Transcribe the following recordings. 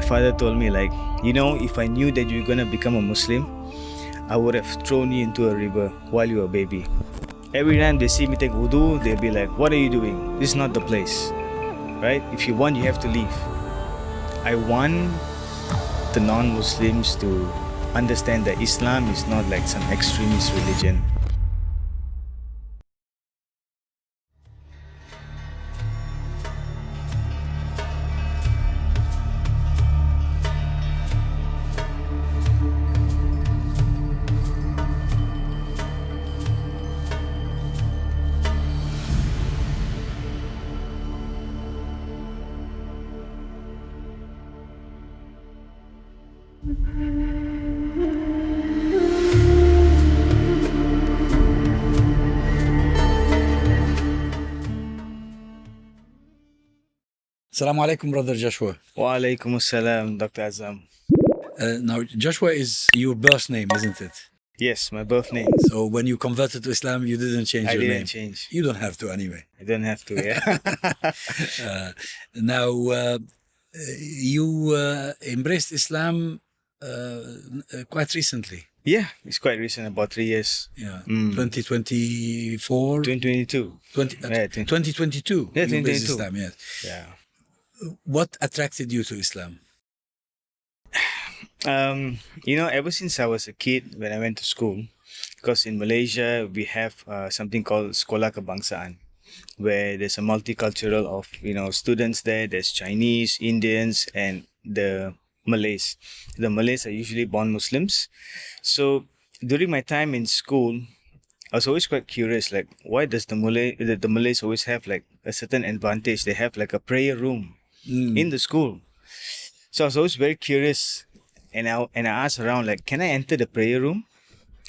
father told me, like, if I knew that you're gonna become a Muslim, I would have thrown you into a river while you were a baby. Every time they see me take wudu, they'll be like, what are you doing? This is not the place, right? If you want, you have to leave. I want the non-Muslims to understand that Islam is not like some extremist religion. Assalamu alaikum, Brother Joshua. Wa alaikum assalam, Dr. Azam. Now, Joshua is your birth name, isn't it? Yes, my birth name. So when you converted to Islam, you didn't change I your didn't name. change. You don't have to anyway. I don't have to, yeah. Now, you embraced Islam quite recently. Yeah, it's quite recent, about 3 years. Yeah, Mm. 2024, 2022. 2022. Yeah, you embraced 2022. Islam, yes. Yeah. What attracted you to Islam? Ever since I was a kid, when I went to school, because in Malaysia we have something called Sekolah Kebangsaan, where there's a multicultural of students there. There's Chinese, Indians, and the Malays. The Malays are usually born Muslims. So during my time in school, I was always quite curious, like, why does the Malays always have like a certain advantage? They have like a prayer room in the school. So I was always very curious, and I asked around, like, can I enter the prayer room?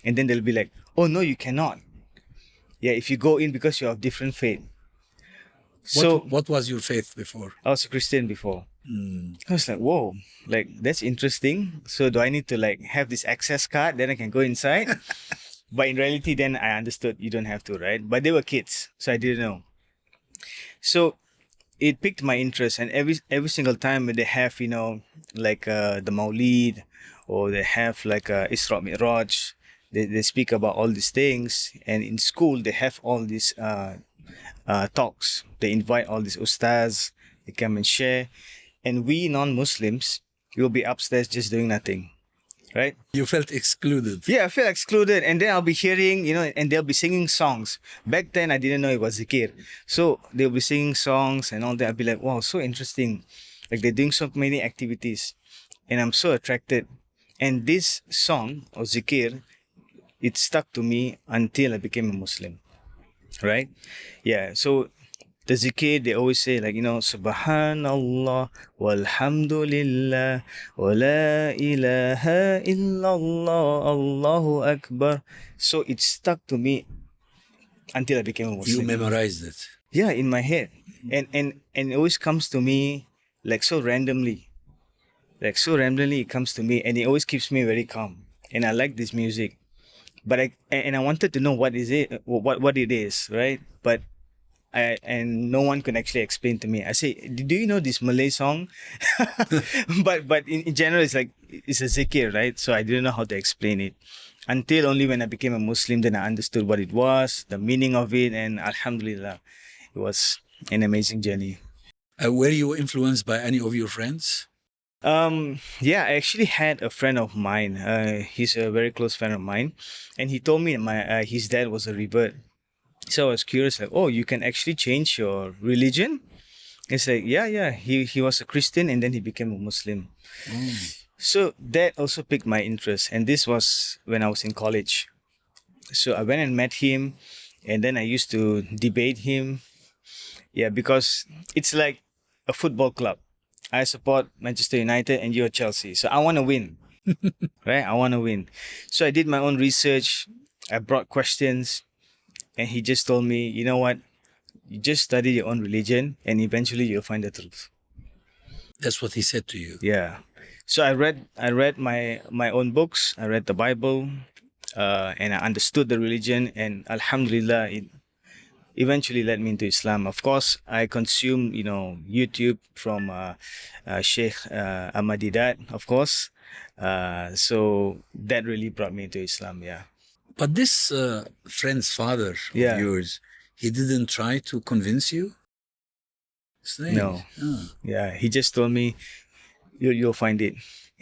And then they'll be like, oh no, you cannot. Yeah, if you go in because you're of different faith. So What was your faith before? I was a Christian before. Mm. I was like, whoa, like that's interesting. So do I need to like have this access card, then I can go inside? But in reality, then I understood you don't have to, right? But they were kids, so I didn't know. So it piqued my interest, and every single time when they have like the Maulid, or they have like Isra Mi'raj, they speak about all these things, and in school they have all these talks. They invite all these ustaz, they come and share, and we non-Muslims will be upstairs just doing nothing, right? You felt excluded. Yeah, I feel excluded, and then I'll be hearing, and they'll be singing songs. Back then, I didn't know it was zikir, so they'll be singing songs and all that. I'll be like, wow, so interesting. Like they're doing so many activities, and I'm so attracted. And this song or zikir, it stuck to me until I became a Muslim, right? Yeah. So the zikir, they always say, like, Subhanallah walhamdulillah wa la ilaha illallah, Allahu Akbar. So it stuck to me until I became a Muslim. You memorized it. Yeah, in my head. And it always comes to me like so randomly. Like so randomly it comes to me, and it always keeps me very calm. And I like this music. But I wanted to know what is it, what it is, right? But and no one could actually explain to me. I say, do you know this Malay song? but in general, it's like, it's a zikir, right? So I didn't know how to explain it until only when I became a Muslim. Then I understood what it was, the meaning of it, and Alhamdulillah, it was an amazing journey. Were you influenced by any of your friends? Yeah, I actually had a friend of mine. He's a very close friend of mine, and he told me his dad was a revert. So I was curious, like, oh, you can actually change your religion? It's like, yeah. He was a Christian, and then he became a Muslim. So that also piqued my interest, and this was when I was in college. So I went and met him, and then I used to debate him. Yeah, because it's like a football club. I support Manchester United and you're Chelsea. So I want to win. Right? I want to win. So I did my own research. I brought questions. And he just told me, you know what? You just study your own religion and eventually you'll find the truth. That's what he said to you. Yeah. So I read my own books. I read the Bible. And I understood the religion. And Alhamdulillah, eventually led me into Islam. Of course, I consumed, YouTube from Sheikh Ahmadidat, of course. So that really brought me into Islam. Yeah. But this friend's father of Yeah. yours, he didn't try to convince you? Strange. No. Ah. Yeah. He just told me, you'll find it.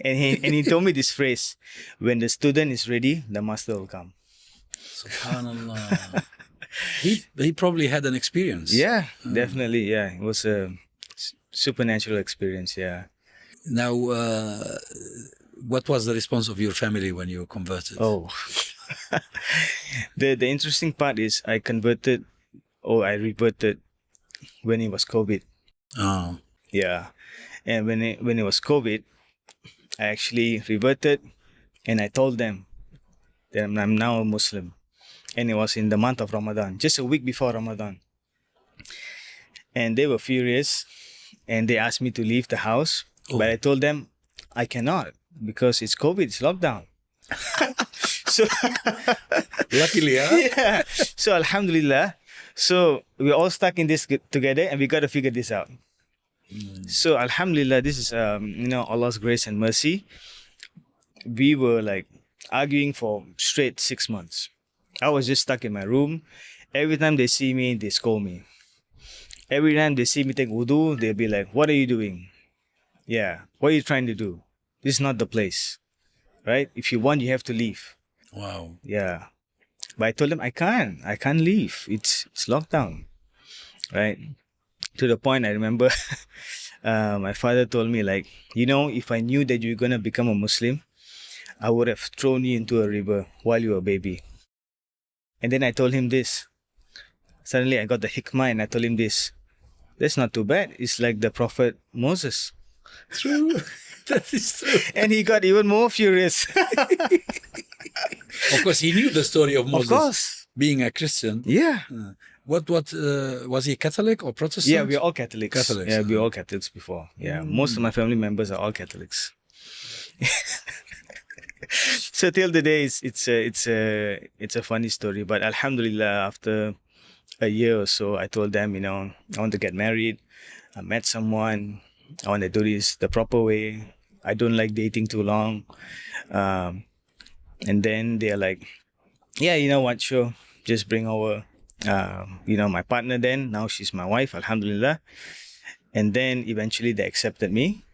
And he told me this phrase: when the student is ready, the master will come. Subhanallah. he probably had an experience. Yeah, definitely. Yeah, it was a supernatural experience. Yeah. Now, what was the response of your family when you converted? Oh, the interesting part is I reverted when it was COVID. Oh. Yeah, and when it was COVID, I actually reverted, and I told them that I'm now a Muslim, and it was in the month of Ramadan, just a week before Ramadan, and they were furious, and they asked me to leave the house, but I told them I cannot because it's COVID, it's lockdown. So Luckily, huh? yeah. So Alhamdulillah. So we're all stuck in this together, and we got to figure this out. So Alhamdulillah, this is Allah's grace and mercy. We were like arguing for straight 6 months. I was just stuck in my room. Every time they see me, they scold me. Every time they see me take wudu, they'll be like, "What are you doing? Yeah, what are you trying to do? This is not the place, right? If you want, you have to leave." Wow. Yeah. But I told them I can't leave. It's lockdown. Right? To the point I remember my father told me, like, if I knew that you're gonna become a Muslim, I would have thrown you into a river while you were a baby. And then I told him this. Suddenly I got the hikmah and I told him this. That's not too bad. It's like the Prophet Moses. True. That is true. And he got even more furious. Of course, he knew the story of Moses. Of course. Being a Christian. Yeah. What was he Catholic or Protestant? Yeah, we're all Catholics. Catholics, Yeah, we're all Catholics before. Yeah, most of my family members are all Catholics. So till the day, it's a funny story. But Alhamdulillah, after a year or so, I told them, I want to get married. I met someone. I want to do this the proper way. I don't like dating too long. And then they're like, yeah, you know what? Sure, just bring over. My partner then. Now she's my wife, Alhamdulillah. And then eventually they accepted me.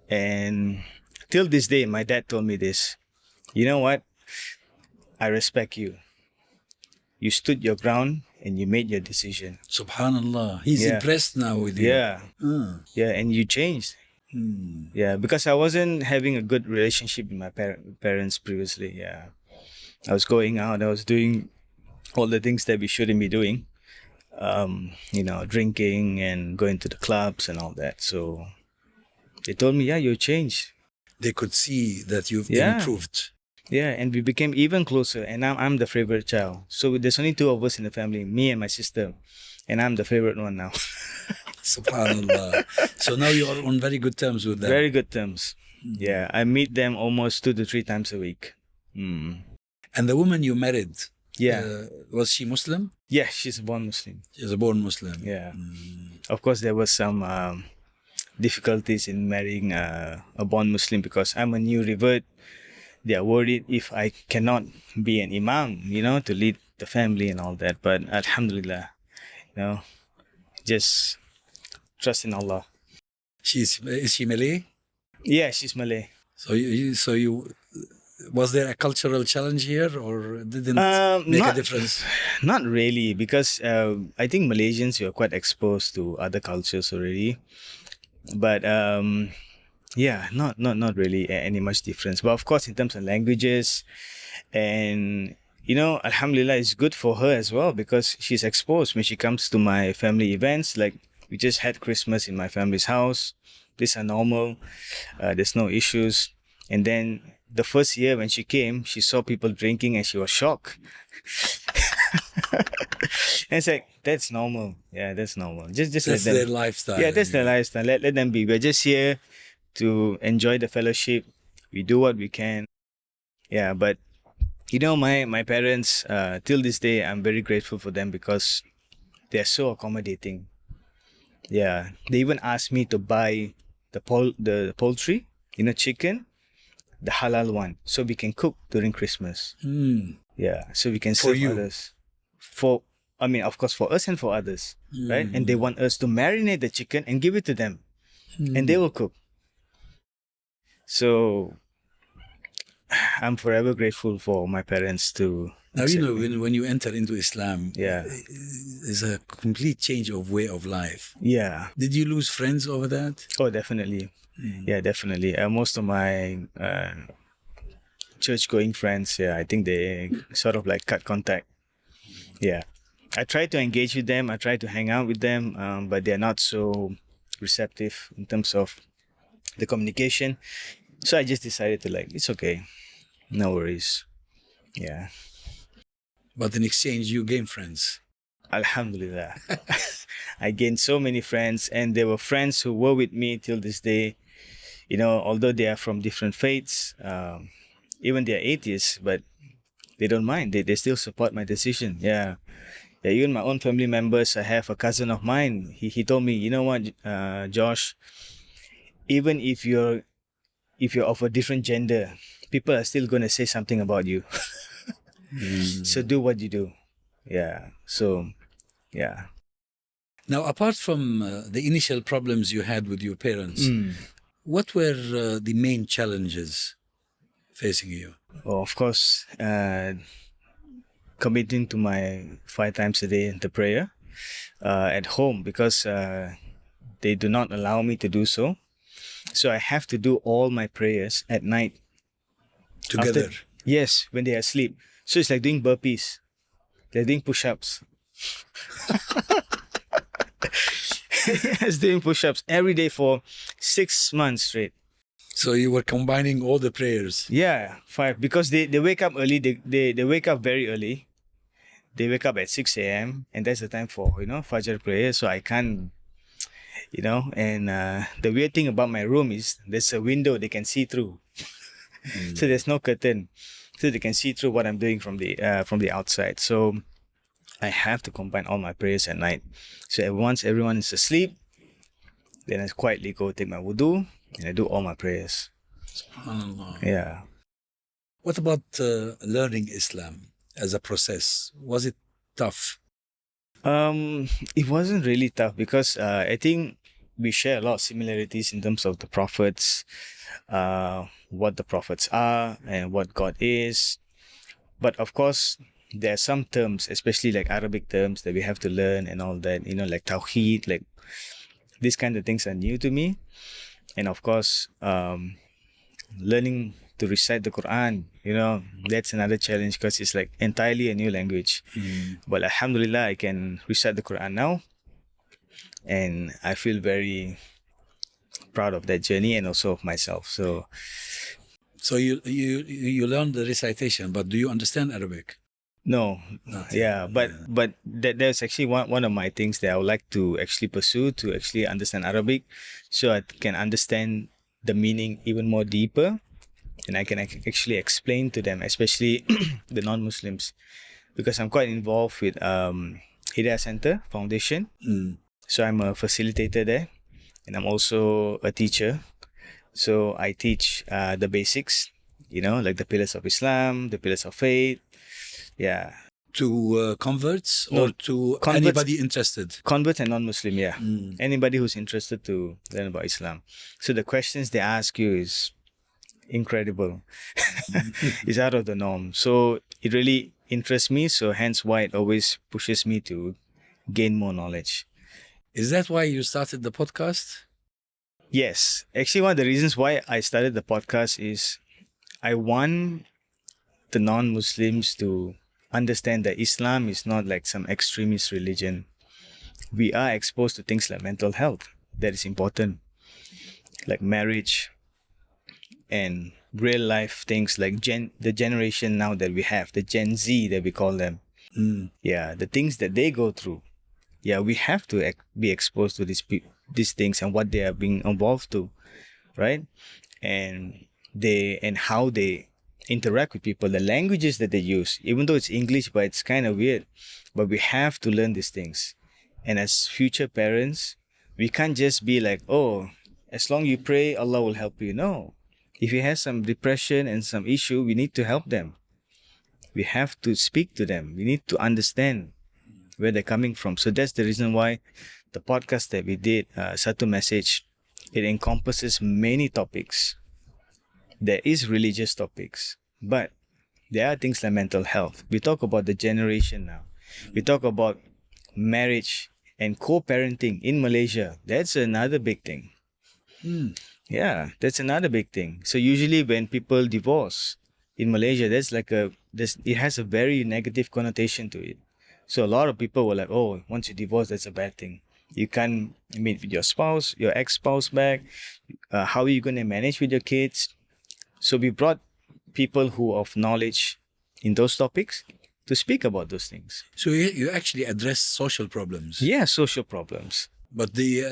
And till this day, my dad told me this. You know what? I respect you. You stood your ground and you made your decision. Subhanallah. He's Yeah. impressed now with you. Yeah. Ah. Yeah, and you changed. Yeah, because I wasn't having a good relationship with my parents previously. Yeah. I was going out, I was doing all the things that we shouldn't be doing. Drinking and going to the clubs and all that. So they told me, yeah, you changed. They could see that you've Yeah. improved. Yeah, and we became even closer. And now I'm the favorite child. So there's only two of us in the family, me and my sister. And I'm the favorite one now. Subhanallah. So now you are on very good terms with them. Very good terms. Yeah, I meet them almost 2 to 3 times a week. And the woman you married, Yeah. was she Muslim? Yeah, she's a born Muslim. She's a born Muslim. Yeah. Of course, there was some difficulties in marrying a born Muslim because I'm a new revert. They are worried if I cannot be an imam, to lead the family and all that. But Alhamdulillah, just trust in Allah. Is she Malay? Yeah, she's Malay. So you was there a cultural challenge here, or didn't make a not- difference? Not really, because I think Malaysians, you're quite exposed to other cultures already. But yeah, not really any much difference. But of course, in terms of languages, and Alhamdulillah, it's good for her as well because she's exposed when she comes to my family events. Like we just had Christmas in my family's house. These are normal. There's no issues. And then the first year when she came, she saw people drinking and she was shocked. And it's like, that's normal. Yeah, that's normal. Just That's let them. their lifestyle. Yeah, that's their lifestyle. Let them be. We're just here to enjoy the fellowship. We do what we can. Yeah, but my parents, till this day, I'm very grateful for them because they're so accommodating. Yeah, they even asked me to buy the poultry, chicken, the halal one, so we can cook during Christmas. Yeah, so we can For serve you? others. I mean, of course, for us and for others, right? And they want us to marinate the chicken and give it to them, and they will cook. So I'm forever grateful for my parents to. Now, you know, when you enter into Islam, Yeah. there's a complete change of way of life. Yeah. Did you lose friends over that? Oh, definitely. Yeah, definitely. Most of my church-going friends, I think they sort of like cut contact. Yeah. I try to engage with them. I try to hang out with them, but they're not so receptive in terms of the communication. So I just decided to it's okay. No worries. Yeah. But in exchange, you gain friends. Alhamdulillah. I gained so many friends, and there were friends who were with me till this day. Although they are from different faiths, even they're atheists, but they don't mind. They still support my decision. Yeah. Yeah, even my own family members. I have a cousin of mine. He told me, you know what, Josh, even if you're of a different gender, people are still gonna say something about you. So do what you do. Yeah. So, yeah. Now, apart from the initial problems you had with your parents, what were the main challenges facing you? Oh, of course, committing to my 5 times a day the prayer at home, because they do not allow me to do so. So I have to do all my prayers at night. Together? Yes, when they are asleep. So it's like doing burpees. They're doing push-ups. It's doing push-ups every day for 6 months straight. So you were combining all the prayers? Yeah, 5. Because they wake up early. They wake up very early. They wake up at 6 a.m. and that's the time for, Fajr prayer. So I can't, and the weird thing about my room is there's a window they can see through. So there's no curtain. So they can see through what I'm doing from the outside. So I have to combine all my prayers at night. So once everyone is asleep, then I quietly go take my wudu and I do all my prayers. SubhanAllah. Yeah. What about learning Islam as a process? Was it tough? It wasn't really tough because I think we share a lot of similarities in terms of the prophets, what the prophets are and what God is. But of course, there are some terms, especially like Arabic terms, that we have to learn and all that, like Tawheed, like these kind of things are new to me. And of course, learning to recite the Quran, that's another challenge because it's like entirely a new language. But alhamdulillah, I can recite the Quran now. And I feel very proud of that journey and also of myself. So you learned the recitation, but do you understand Arabic? no, Not yeah, but there's actually one of my things that I would like to actually pursue, to actually understand Arabic, so I can understand the meaning even more deeper, and I can actually explain to them, especially the non-Muslims, because I'm quite involved with Hidayah Center Foundation. So I'm a facilitator there, and I'm also a teacher. So I teach the basics, like the pillars of Islam, the pillars of faith. Yeah. To converts No, or to converts. anybody interested? Convert and non-Muslim, yeah. Anybody who's interested to learn about Islam. So the questions they ask you is incredible. It's out of the norm. So it really interests me. So hence why it always pushes me to gain more knowledge. Is that why you started the podcast? Yes. Actually, one of the reasons why I started the podcast is I want the non-Muslims to understand that Islam is not like some extremist religion. We are exposed to things like mental health. That is important. Like marriage and real life things like the generation now that we have, the Gen Z that we call them. Yeah, the things that they go through. Yeah, we have to be exposed to these things and what they are being involved to, right? And how they interact with people, the languages that they use, even though it's English, but it's kind of weird. But we have to learn these things. And as future parents, we can't just be like, oh, as long you pray, Allah will help you. No. If he has some depression and some issue, we need to help them. We have to speak to them. We need to understand where they're coming from. So that's the reason why the podcast that we did, Satu Message, it encompasses many topics. There is religious topics, but there are things like mental health. We talk about the generation now. We talk about marriage and co-parenting in Malaysia. That's another big thing. Yeah, that's another big thing. So usually when people divorce in Malaysia, it has a very negative connotation to it. So a lot of people were like, oh, once you divorce, that's a bad thing. You can't meet with your spouse, your ex-spouse back. How are you going to manage with your kids? So we brought people who are of knowledge in those topics to speak about those things. So you actually address social problems. Yeah, social problems. But the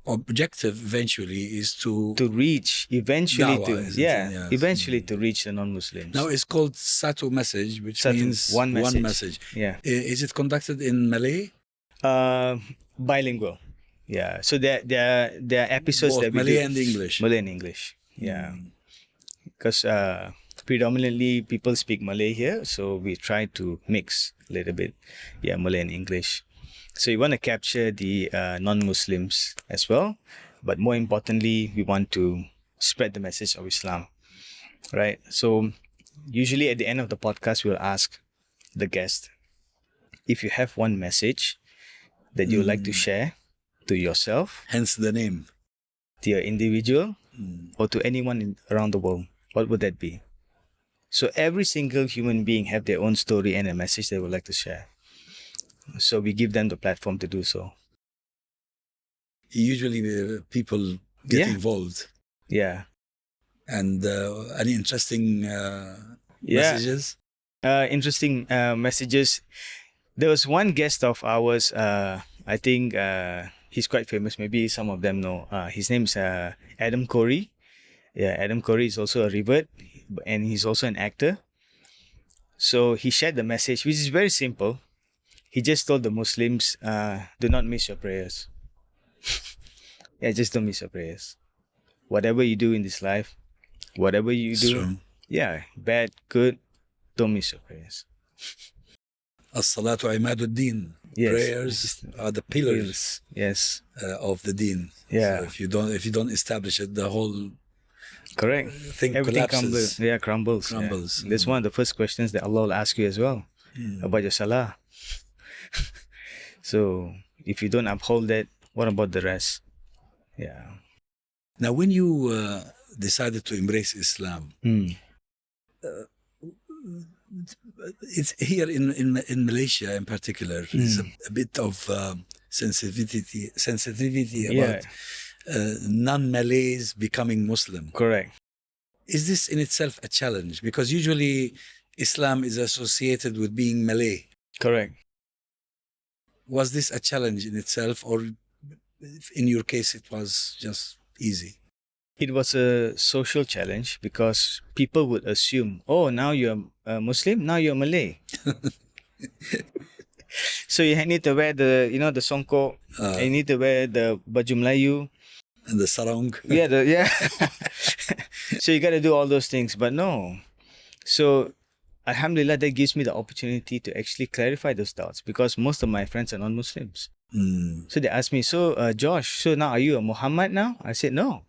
objective eventually is to reach eventually Dawah, isn't it? Yes. eventually to reach the non-Muslims. Now it's called Satu Message, which Satu, means one message. message. Yeah. Is it conducted in Malay? Bilingual. Yeah. So there are episodes Both that we Malay do. and English. Malay and English. Yeah. Because predominantly people speak Malay here, so we try to mix a little bit. Yeah, Malay and English. So we want to capture the non-Muslims as well, but more importantly, we want to spread the message of Islam, right? So usually at the end of the podcast, we'll ask the guest if you have one message that you would like to share to yourself, Hence the name. to your individual, or to anyone around the world. What would that be? So every single human being have their own story and a message they would like to share. So we give them the platform to do so. Usually people get Yeah. involved. Yeah. And any interesting messages? Interesting messages. There was one guest of ours, I think he's quite famous. Maybe some of them know. His name is Adam Corey. Yeah, Adam Corey is also a revert and he's also an actor. So he shared the message, which is very simple. He just told the Muslims, do not miss your prayers. Yeah, just don't miss your prayers. Whatever you do in this life, whatever you It's do, true. yeah, bad, good, don't miss your prayers. As-salatu imaduddin. Yes. Prayers are the pillars Yes, of the deen. Yeah. So if you don't establish it, the whole correct. thing Everything collapses. crumbles. Yeah. Crumbles. That's one of the first questions that Allah will ask you as well about your salah. So if you don't uphold that, what about the rest? Yeah. Now, when you decided to embrace Islam, it's here in Malaysia in particular, there's a bit of sensitivity about non-Malays becoming Muslim. Correct. Is this in itself a challenge? Because usually Islam is associated with being Malay. Correct. Was this a challenge in itself, or in your case it was just easy? It was a social challenge because people would assume, oh, now you're a Muslim, now you're Malay. So you need to wear the songkok, and you need to wear the baju Melayu. And the sarong. Yeah. So you got to do all those things, but no. So Alhamdulillah, that gives me the opportunity to actually clarify those doubts because most of my friends are non-Muslims. So they asked me, so Josh, so now are you a Muhammad now? I said, no.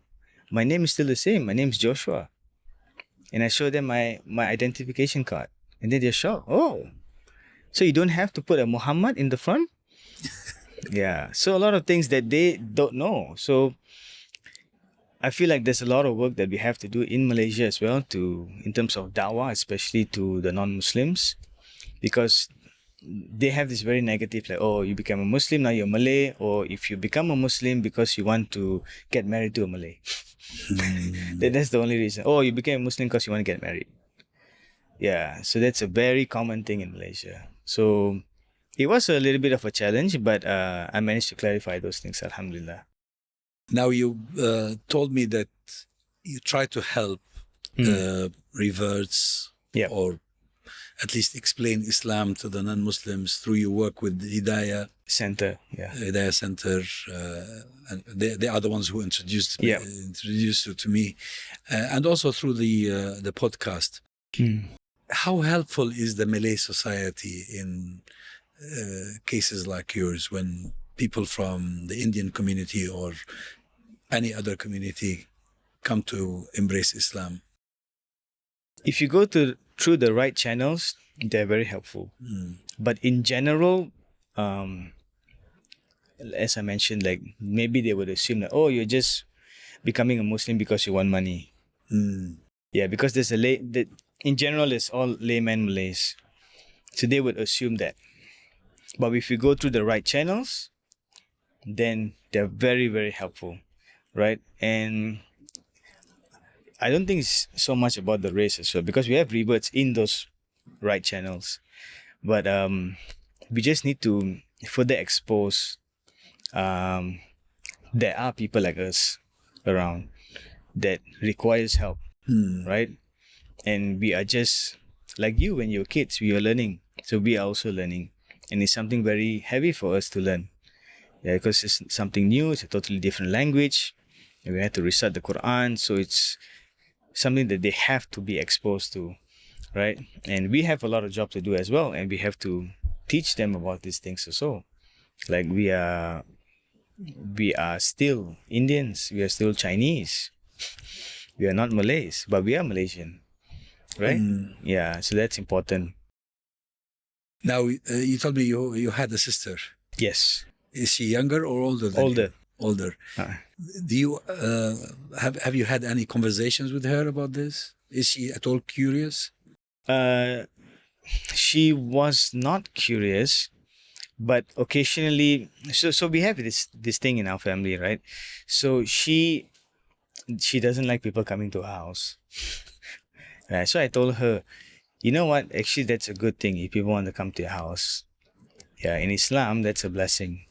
My name is still the same. My name is Joshua. And I showed them my identification card. And then they're shocked. Oh, so you don't have to put a Muhammad in the front? Yeah. So a lot of things that they don't know. So I feel like there's a lot of work that we have to do in Malaysia as well in terms of da'wah, especially to the non-Muslims, because they have this very negative, like, oh, you become a Muslim, now you're Malay, or if you become a Muslim because you want to get married to a Malay. That's the only reason. Oh, you became a Muslim because you want to get married. Yeah, so that's a very common thing in Malaysia. So it was a little bit of a challenge, but I managed to clarify those things, alhamdulillah. Now you told me that you try to help reverts Yep. or at least explain Islam to the non-Muslims through your work with the Center. Yeah. Hidayah Center, and they are the ones who introduced Yeah. introduced you to me, and also through the podcast. How helpful is the Malay society in cases like yours, when people from the Indian community or any other community come to embrace Islam? If you go through the right channels, they're very helpful. But in general, as I mentioned, like maybe they would assume that, oh, you're just becoming a Muslim because you want money. Yeah, because there's in general, it's all layman Malays, so they would assume that. But if you go through the right channels, then they're very, very helpful, right? And I don't think it's so much about the race as well, because we have reverts in those right channels. But we just need to further expose there are people like us around that requires help, right? And we are just like you when you're kids, we are learning. So we are also learning. And it's something very heavy for us to learn. Yeah, because it's something new, it's a totally different language. And we have to recite the Quran. So it's something that they have to be exposed to, right? And we have a lot of job to do as well. And we have to teach them about these things also. Like we are still Indians, we are still Chinese. We are not Malays, but we are Malaysian, right? Yeah, so that's important. Now, you told me you had a sister. Yes. Is she younger or older than Older. you? Older. Do you have you had any conversations with her about this? Is she at all curious? She was not curious, but occasionally, so we have this thing in our family, right? So she doesn't like people coming to her house. Right. So I told her, you know what? Actually, that's a good thing if people want to come to your house. Yeah, in Islam, that's a blessing.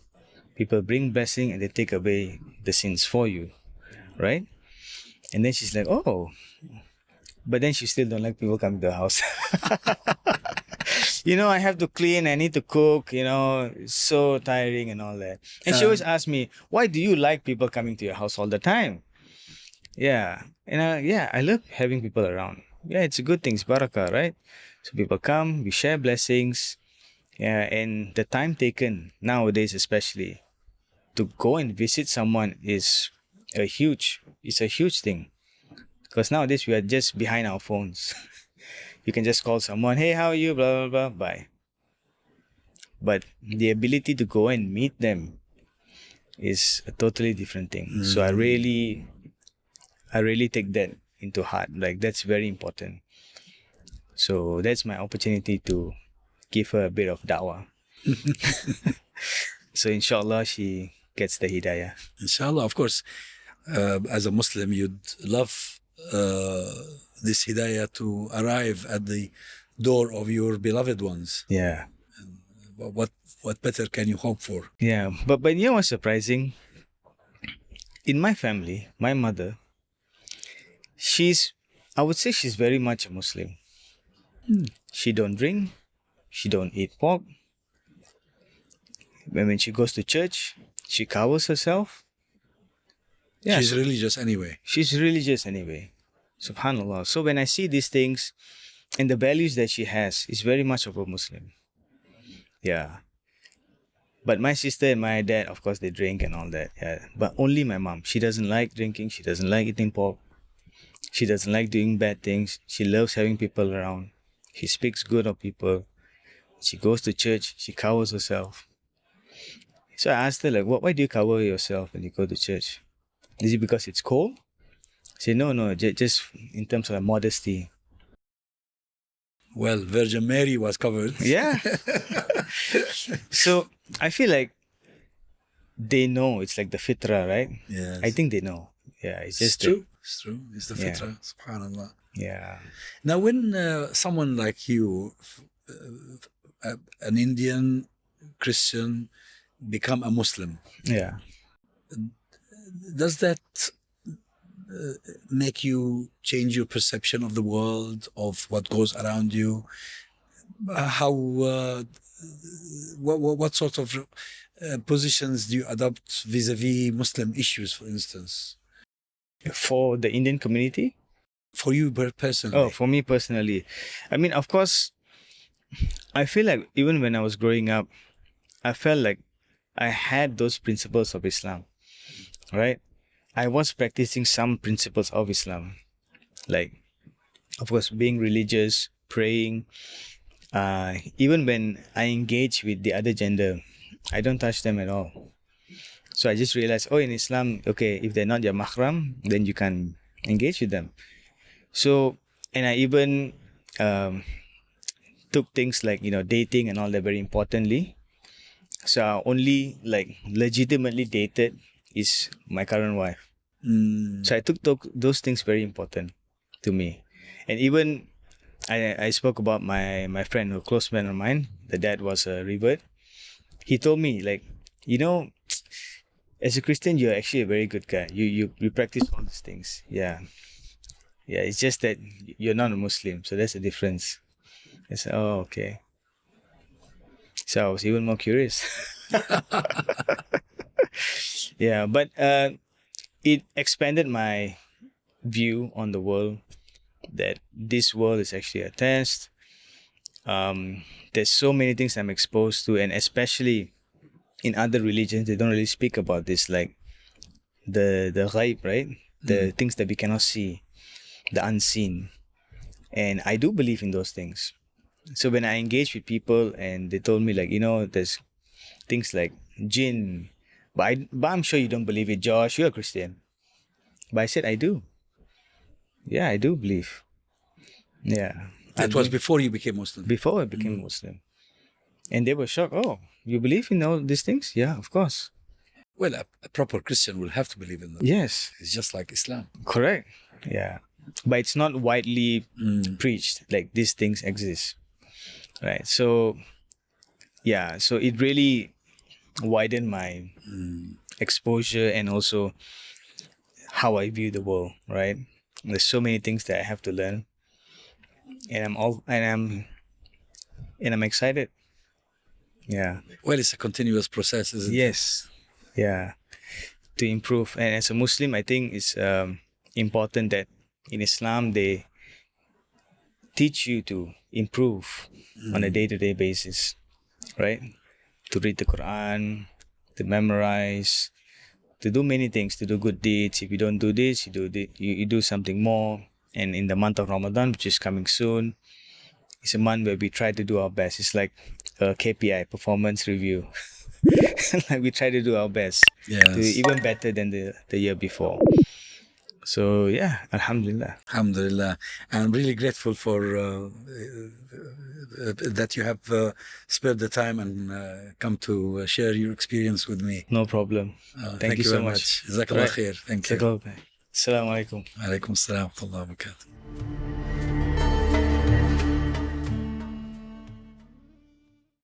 People bring blessing and they take away the sins for you, right? And then she's like, oh, but then she still don't like people coming to the house. I have to clean, I need to cook, it's so tiring and all that. And she always asks me, why do you like people coming to your house all the time? Yeah. And I love having people around. Yeah, it's a good thing, it's barakah, right? So people come, we share blessings. Yeah, and the time taken nowadays, especially to go and visit someone is a huge thing. Because nowadays we are just behind our phones. You can just call someone, hey, how are you? Blah, blah, blah, bye. But the ability to go and meet them is a totally different thing. So I really take that into heart. Like, that's very important. So that's my opportunity to give her a bit of da'wah. So inshallah, she gets the hidayah. Inshallah, of course, as a Muslim, you'd love this hidayah to arrive at the door of your beloved ones. Yeah. What better can you hope for? Yeah, but you know what's surprising? In my family, my mother, I would say she's very much a Muslim. She don't drink, she don't eat pork. When she goes to church, she covers herself. Yeah, She's religious anyway. She's religious anyway. Subhanallah. So when I see these things and the values that she has, is very much of a Muslim. Yeah. But my sister and my dad, of course, they drink and all that. Yeah. But only my mom. She doesn't like drinking. She doesn't like eating pork. She doesn't like doing bad things. She loves having people around. She speaks good of people. She goes to church. She covers herself. So I asked her, like, why do you cover yourself when you go to church? Is it because it's cold? She said, no, just in terms of modesty. Well, Virgin Mary was covered. Yeah. So I feel like they know. It's like the fitrah, right? Yes. I think they know. Yeah, it's just true. It's true. It's the Yeah. fitrah. Subhanallah. Yeah. Now, when someone like you, an Indian Christian, become a Muslim, Yeah. does that make you change your perception of the world, of what goes around you? how what sort of positions do you adopt vis-a-vis Muslim issues, for instance? For the Indian community? For you personally? Oh, for me personally, I mean, of course, I feel like even when I was growing up, I felt like I had those principles of Islam, right? I was practicing some principles of Islam, like, of course, being religious, praying. Even when I engage with the other gender, I don't touch them at all. So I just realized, oh, in Islam, okay, if they're not your mahram, then you can engage with them. So, and I even took things like, dating and all that very importantly. So I only like legitimately dated is my current wife. So I took those things very important to me. And even I spoke about my friend, a close friend of mine, the dad was a revert. He told me, like, as a Christian, you're actually a very good guy. You practice all these things. Yeah. Yeah, it's just that you're not a Muslim, so that's the difference. I said, oh, okay. So I was even more curious. Yeah, but it expanded my view on the world, that this world is actually a test. There's so many things I'm exposed to, and especially in other religions, they don't really speak about this, like the ghaib, right? The things that we cannot see, the unseen. And I do believe in those things. So when I engage with people and they told me, like, there's things like jinn, but I'm sure you don't believe it, Josh, you're a Christian. But I said, I do. Yeah, I do believe. Yeah. That was before you became Muslim? Before I became Muslim. And they were shocked. Oh, you believe in all these things? Yeah, of course. Well, a proper Christian will have to believe in them. Yes. It's just like Islam. Correct. Yeah. But it's not widely preached, like these things exist. Right. So, yeah. So it really widened my exposure and also how I view the world, right? There's so many things that I have to learn. And I'm excited. Yeah. Well, it's a continuous process, isn't it? Yes. Yeah. To improve. And as a Muslim, I think it's important that in Islam they teach you to improve on a day-to-day basis, right? To read the Quran, to memorize, to do many things, to do good deeds. If you don't do this, you do something more. And in the month of Ramadan, which is coming soon, it's a month where we try to do our best. It's like a KPI, performance review. Like we try to do our best to even better than the year before. So yeah, Alhamdulillah. Alhamdulillah. I'm really grateful for that you have spared the time and come to share your experience with me. No problem. Thank you so very much. Jazakallah khair. Thank you. Assalamu alaikum. Alaikum assalam wa rahmatullahi wa barakatuh.